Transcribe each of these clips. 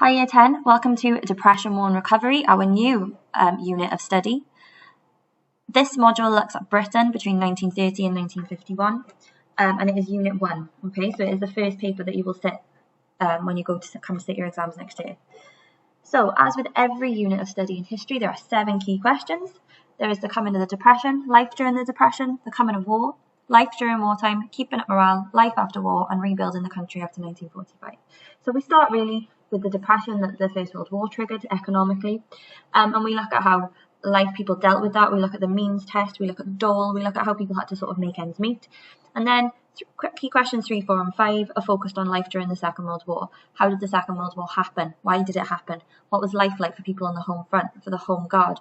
Hi Year 10, welcome to Depression War and Recovery, our new unit of study. This module looks at Britain between 1930 and 1951, and it is Unit 1, okay? So it is the first paper that you will sit when you go to come sit your exams next year. So as with every unit of study in history, there are 7 key questions. There is the coming of the Depression, life during the Depression, the coming of war, life during wartime, keeping up morale, life after war, and rebuilding the country after 1945. So we start really with the Depression that the First World War triggered economically, and we look at how people dealt with that. We look at the means test, we look at dole, we look at how people had to sort of make ends meet. And then key questions 3, 4 and 5 are focused on life during the Second World War. How did the Second World War happen? Why did it happen? What was life like for people on the home front, for the Home Guard,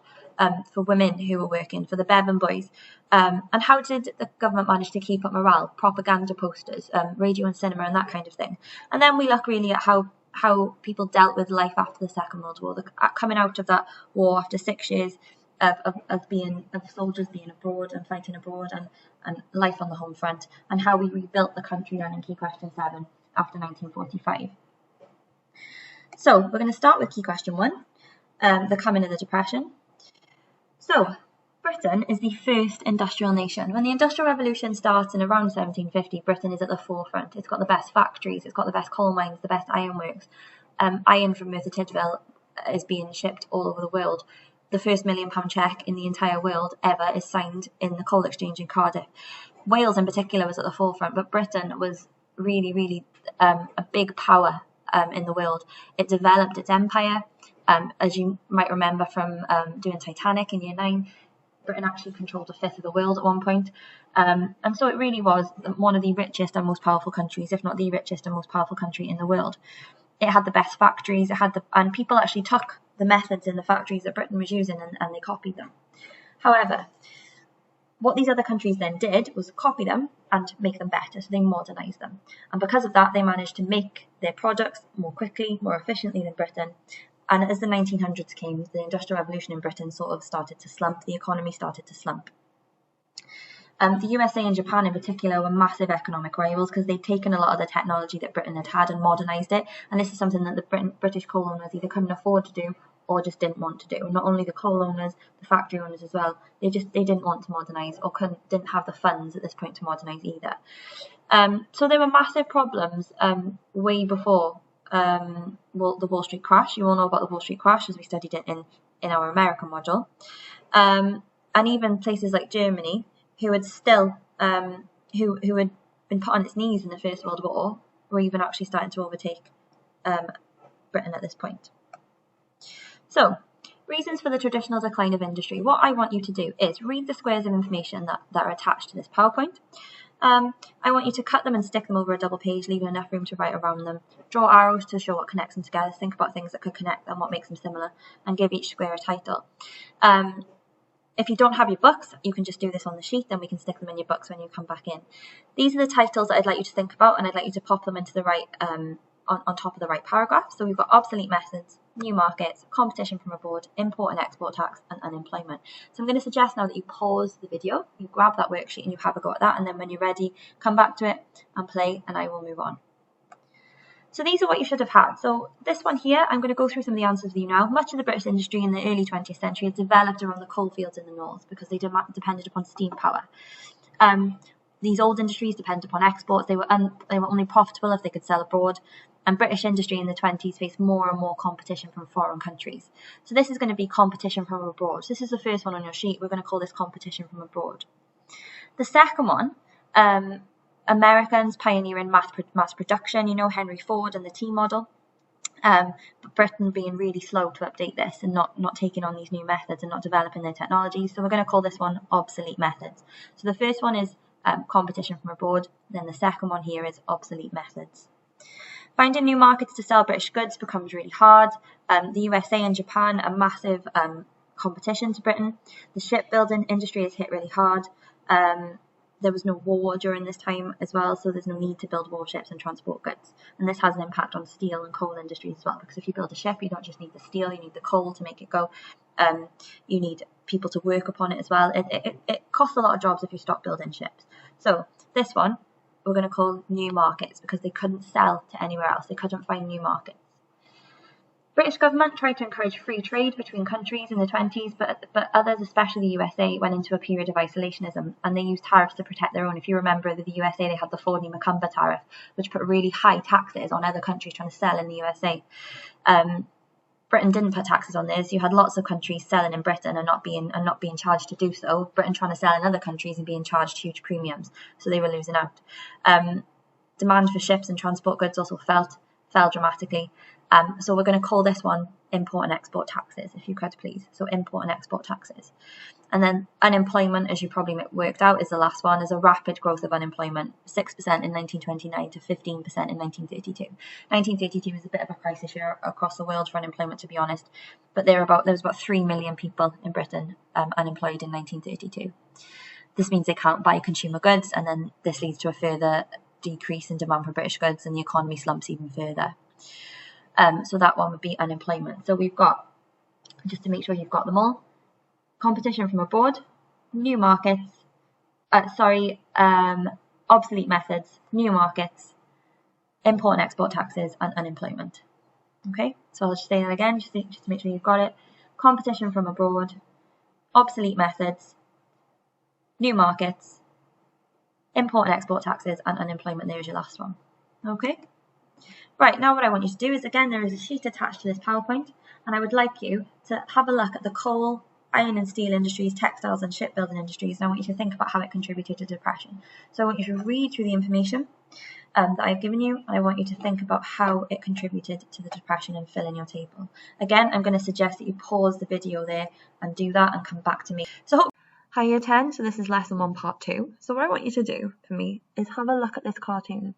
for women who were working, for the Bevan boys? And how did the government manage to keep up morale, propaganda posters, radio and cinema and that kind of thing? And then we look really at how people dealt with life after the Second World War, coming out of that war after 6 years of soldiers being abroad and fighting abroad and life on the home front, and how we rebuilt the country then in key question 7 after 1945. So we're going to start with key question 1, the coming of the Depression. So Britain is the first industrial nation. When the Industrial Revolution starts in around 1750, Britain is at the forefront. It's got the best factories, it's got the best coal mines, the best ironworks. Iron from Merthyr Tydfil is being shipped all over the world. The first £1 million cheque in the entire world ever is signed in the coal exchange in Cardiff. Wales in particular was at the forefront, but Britain was really a big power in the world. It developed its empire. As you might remember from doing Titanic in year 9, Britain actually controlled a fifth of the world at one point. And so it really was one of the richest and most powerful countries, if not the richest and most powerful country in the world. It had the best factories, and people actually took the methods in the factories that Britain was using and they copied them. However, what these other countries then did was copy them and make them better, so they modernised them. And because of that, they managed to make their products more quickly, more efficiently than Britain. And as the 1900s came, the Industrial Revolution in Britain sort of started to slump, the economy started to slump. The USA and Japan in particular were massive economic rivals because they'd taken a lot of the technology that Britain had and modernised it. And this is something that the British coal owners either couldn't afford to do or just didn't want to do. And not only the coal owners, the factory owners as well, they didn't want to modernise or didn't have the funds at this point to modernise either. So there were massive problems way before the Wall Street crash. You all know about the Wall Street crash as we studied it in our American module. And even places like Germany, who had still who had been put on its knees in the First World War, were even actually starting to overtake Britain at this point. So, reasons for the traditional decline of industry. What I want you to do is read the squares of information that are attached to this PowerPoint. I want you to cut them and stick them over a double page, leaving enough room to write around them. Draw arrows to show what connects them together. Think about things that could connect them, what makes them similar, and give each square a title. If you don't have your books, you can just do this on the sheet, then we can stick them in your books when you come back in. These are the titles that I'd like you to think about, and I'd like you to pop them into the right on top of the right paragraph. So we've got obsolete methods, new markets, competition from abroad, import and export tax, and unemployment. So I'm going to suggest now that you pause the video, you grab that worksheet and you have a go at that, and then when you're ready, come back to it and play, and I will move on. So these are what you should have had. So this one here, I'm going to go through some of the answers with you now. Much of the British industry in the early 20th century had developed around the coal fields in the north because they depended upon steam power. These old industries depended upon exports. They were only profitable if they could sell abroad. And British industry in the 20s faced more and more competition from foreign countries. So this is going to be competition from abroad. So this is the first one on your sheet. We're going to call this competition from abroad. The second one, Americans pioneering mass production, you know, Henry Ford and the T model. But Britain being really slow to update this and not taking on these new methods and not developing their technologies. So we're going to call this one obsolete methods. So the first one is competition from abroad. Then the second one here is obsolete methods. Finding new markets to sell British goods becomes really hard. The USA and Japan are massive competition to Britain. The shipbuilding industry is hit really hard. There was no war during this time as well, so there's no need to build warships and transport goods. And this has an impact on steel and coal industries as well, because if you build a ship, you don't just need the steel, you need the coal to make it go. You need people to work upon it as well. It costs a lot of jobs if you stop building ships. So this one, we're going to call new markets because they couldn't sell to anywhere else. They couldn't find new markets. British government tried to encourage free trade between countries in the 20s, but others, especially the USA, went into a period of isolationism, and they used tariffs to protect their own. If you remember, the USA, they had the Fordney-McCumber tariff, which put really high taxes on other countries trying to sell in the USA. Britain didn't put taxes on this. You had lots of countries selling in Britain and not being charged to do so. Britain trying to sell in other countries and being charged huge premiums, so they were losing out. Demand for ships and transport goods also fell dramatically. So we're going to call this one import and export taxes, if you could please. So import and export taxes. And then unemployment, as you probably worked out, is the last one, is a rapid growth of unemployment, 6% in 1929 to 15% in 1932. 1932 was a bit of a crisis year across the world for unemployment, to be honest, but there was about 3 million people in Britain unemployed in 1932. This means they can't buy consumer goods, and then this leads to a further decrease in demand for British goods, and the economy slumps even further. So that one would be unemployment. So we've got, just to make sure you've got them all, competition from abroad, new markets, obsolete methods, new markets, import and export taxes, and unemployment. Okay, so I'll just say that again, just to make sure you've got it. Competition from abroad, obsolete methods, new markets, import and export taxes, and unemployment. There's your last one. Okay. Right, now what I want you to do is, again, there is a sheet attached to this PowerPoint, and I would like you to have a look at the coal, iron and steel industries, textiles and shipbuilding industries, and I want you to think about how it contributed to depression. So I want you to read through the information that I've given you, and I want you to think about how it contributed to the depression and fill in your table. Again, I'm going to suggest that you pause the video there and do that and come back to me. So hi Year 10, so this is lesson 1 part 2. So what I want you to do for me is have a look at this cartoon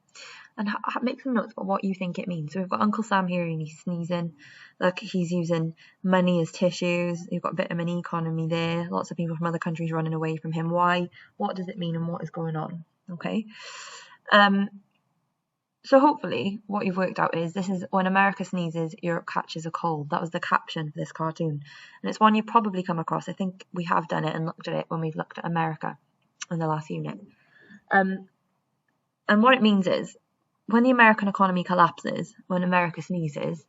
and make some notes about what you think it means. So we've got Uncle Sam here and he's sneezing. Look, he's using money as tissues. You've got vitamin E economy there. Lots of people from other countries running away from him. Why? What does it mean and what is going on? Okay. So hopefully what you've worked out is this is when America sneezes, Europe catches a cold. That was the caption for this cartoon. And it's one you've probably come across. I think we have done it and looked at it when we've looked at America in the last unit. And what it means is when the American economy collapses, when America sneezes,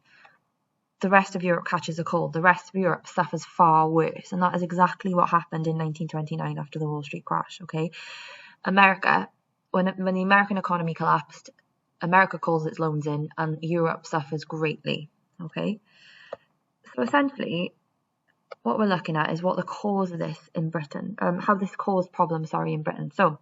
the rest of Europe catches a cold. The rest of Europe suffers far worse. And that is exactly what happened in 1929 after the Wall Street crash. Okay, America, when the American economy collapsed, America calls its loans in and Europe suffers greatly. Okay, so essentially what we're looking at is what the cause of this in Britain, how this caused problems, in Britain. So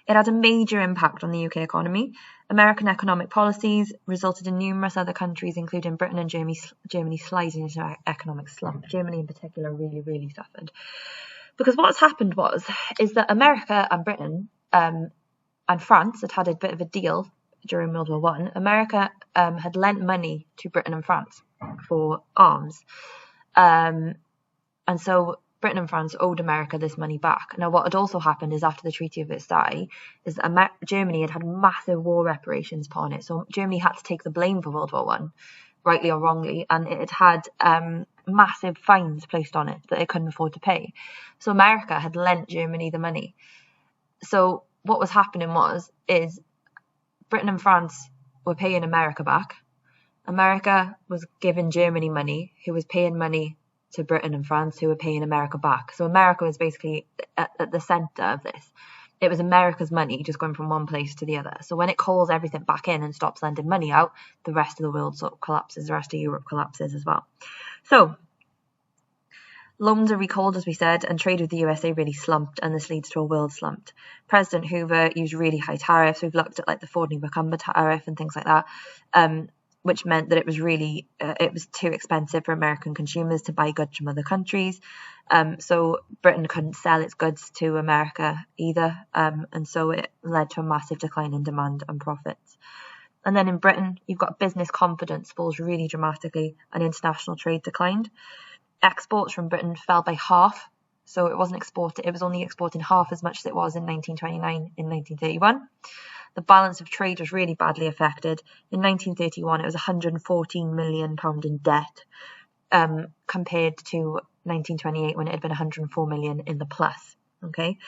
it had a major impact on the UK economy. American economic policies resulted in numerous other countries, including Britain and Germany sliding into an economic slump. Germany in particular really, really suffered. Because what's happened is that America and Britain and France had a bit of a deal during World War I. America had lent money to Britain and France for arms. And so Britain and France owed America this money back. Now, what had also happened is after the Treaty of Versailles, is that Germany had massive war reparations upon it. So Germany had to take the blame for World War I, rightly or wrongly, and it had massive fines placed on it that it couldn't afford to pay. So America had lent Germany the money. So what was happening is Britain and France were paying America back. America was giving Germany money, who was paying money to Britain and France, who were paying America back. So America was basically at the centre of this. It was America's money just going from one place to the other. So when it calls everything back in and stops lending money out, the rest of the world sort of collapses, the rest of Europe collapses as well. So loans are recalled, as we said, and trade with the USA really slumped, and this leads to a world slump. President Hoover used really high tariffs. We've looked at like the Fordney-McCumber tariff and things like that, which meant that it was really it was too expensive for American consumers to buy goods from other countries. So Britain couldn't sell its goods to America either, and so it led to a massive decline in demand and profits. And then in Britain, you've got business confidence falls really dramatically, and international trade declined. Exports from Britain fell by half, so it wasn't exported. It was only exporting half as much as it was in 1929 in 1931. The balance of trade was really badly affected. In 1931, it was £114 million in debt, compared to 1928 when it had been 104 million in the plus. Okay,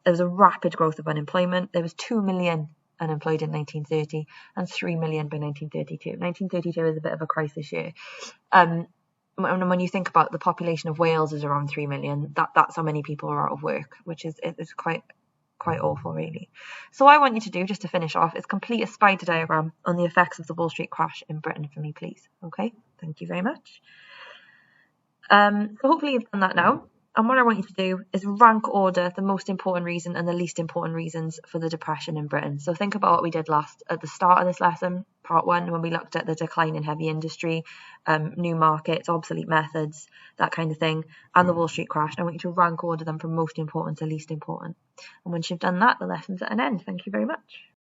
there was a rapid growth of unemployment. There was 2 million unemployed in 1930 and 3 million by 1932. 1932 is a bit of a crisis year. When you think about the population of Wales is around 3 million, that's how many people are out of work, which is quite awful, really. So what I want you to do, just to finish off, is complete a spider diagram on the effects of the Wall Street crash in Britain for me, please. Okay, thank you very much. So hopefully you've done that now. And what I want you to do is rank order the most important reason and the least important reasons for the depression in Britain. So think about what we did at the start of this lesson, part 1, when we looked at the decline in heavy industry, new markets, obsolete methods, that kind of thing, and the Wall Street crash. And I want you to rank order them from most important to least important. And once you've done that, the lesson's at an end. Thank you very much.